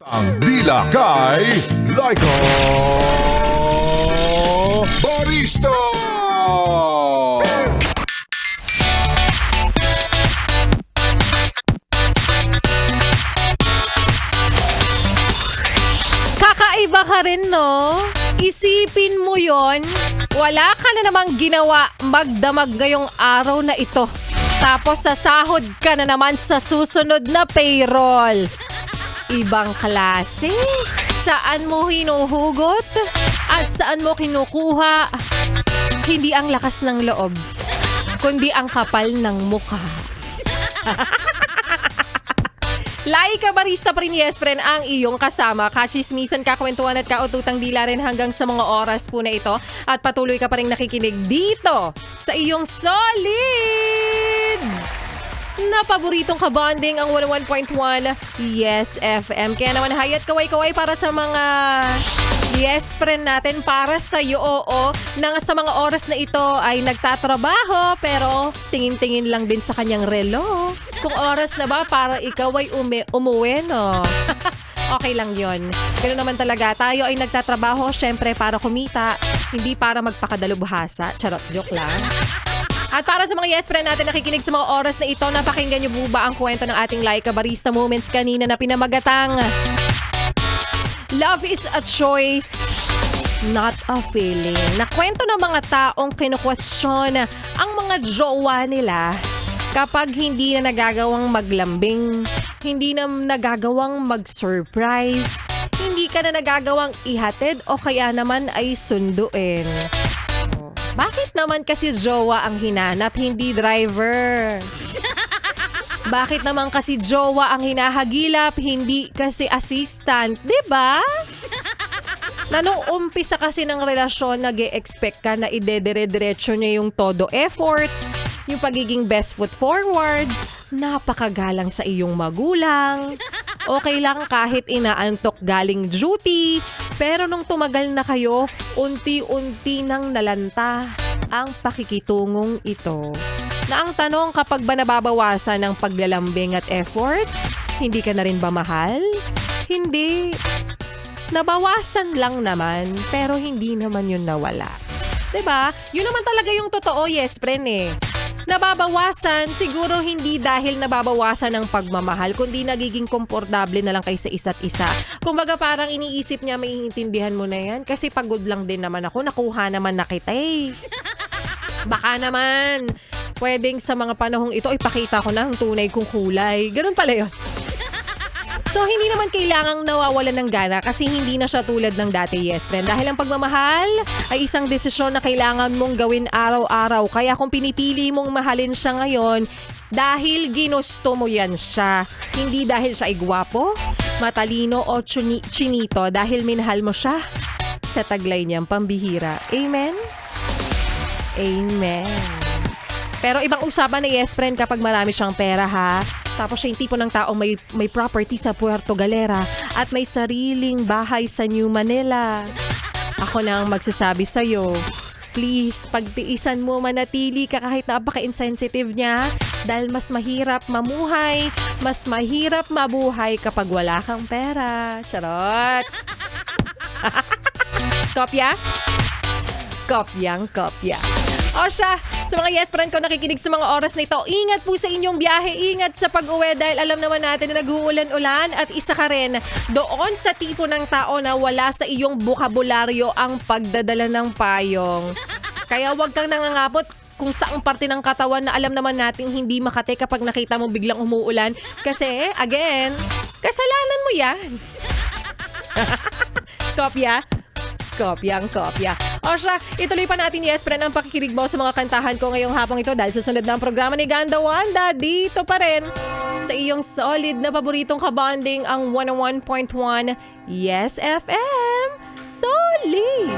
Ang dila kay Laika Barista! Kakaiba ka rin, no? Isipin mo yon, wala ka na namang ginawa magdamag ngayong araw na ito. Tapos sasahod ka na naman sa susunod na payroll. Ibang klase. Saan mo hinuhugot? At saan mo kinukuha? Hindi ang lakas ng loob, kundi ang kapal ng mukha. Laika Barista pa rin, yes, friend, ang iyong kasama. Kachismisan, kakwentuhan at kaututang dila rin hanggang sa mga oras po na ito. At patuloy ka pa rin nakikinig dito sa iyong solid na paboritong kabonding, ang 101.1 Yes FM. Kaya naman hayat kaway-kaway para sa mga yes friend natin, para sa iyo, oo, na sa mga oras na ito ay nagtatrabaho pero tingin-tingin lang din sa kanyang relo. Kung oras na ba para ikaw ay umuwi, no? Okay lang yon. Ganoon naman talaga. Tayo ay nagtatrabaho syempre para kumita, hindi para magpakadalubhasa. Charot, joke lang. At para sa mga yes friend natin nakikinig sa mga oras na ito, napakinggan niyo po ba ang kwento ng ating Laika Barista Moments kanina na pinamagatang Love is a choice, not a feeling. Nakwento ng mga taong kinukwestiyon ang mga jowa nila kapag hindi na nagagawang maglambing, hindi na nagagawang mag-surprise, hindi ka na nagagawang ihatid o kaya naman ay sunduin. Bakit naman kasi jowa ang hinanap, hindi driver? Bakit naman kasi jowa ang hinahagilap, hindi kasi assistant? Diba? Na nung umpisa kasi ng relasyon, nag-e-expect ka na idedire-diretso niya yung todo effort, yung pagiging best foot forward, napakagalang sa iyong magulang. Okay lang kahit inaantok galing duty, pero nung tumagal na kayo, unti-unti nang nalanta ang pakikitungong ito. Na ang tanong, kapag ba nababawasan ng paglalambing at effort, hindi ka na rin ba mahal? Hindi. Nabawasan lang naman, pero hindi naman yun nawala. 'Di ba? Yun naman talaga yung totoo, yes, friend eh. Nababawasan, siguro hindi dahil nababawasan ng pagmamahal, kundi nagiging komportable na lang kayo sa isa't isa. Kumbaga parang iniisip niya, maiintindihan mo na yan kasi pagod lang din naman ako, nakuha naman na kita eh. Baka naman, pwedeng sa mga panahong ito, ipakita ko na ang tunay kong kulay. Ganun pala yun. So, hindi naman kailangang nawawalan ng gana kasi hindi na siya tulad ng dati, yes, friend. Dahil ang pagmamahal ay isang desisyon na kailangan mong gawin araw-araw. Kaya kung pinipili mong mahalin siya ngayon, dahil ginusto mo yan siya. Hindi dahil siya ay gwapo, matalino o chinito, dahil minahal mo siya sa taglay niyang pambihira. Amen? Amen. Pero ibang usapan na, yes, friend, kapag marami siyang pera, ha? Tapos siya yung tipo ng tao may property sa Puerto Galera at may sariling bahay sa New Manila. Ako na ang magsasabi sa'yo, please, pagtiisan mo, manatili ka kahit napaka-insensitive niya dahil mas mahirap mamuhay, mas mahirap mabuhay kapag wala kang pera. Charot! Kopya? Kopyang kopya. O siya, sa mga yes friend ko nakikinig sa mga oras na ito, ingat po sa inyong biyahe, ingat sa pag-uwi dahil alam naman natin na nag-uulan-ulan at isa ka rin doon sa tipo ng tao na wala sa iyong bokabularyo ang pagdadala ng payong. Kaya huwag kang nangangabot kung saang parte ng katawan na alam naman nating hindi makate kapag nakita mo biglang umuulan. Kasi, again, kasalanan mo yan. Kopya? Kopyang kopya. O siya, ituloy pa natin, yes, friend, ang pakikinig mo sa mga kantahan ko ngayong hapong ito dahil susunod na ang programa ni Ganda Wanda dito pa rin sa iyong solid na paboritong kabonding, ang 101.1 Yes FM. Solid!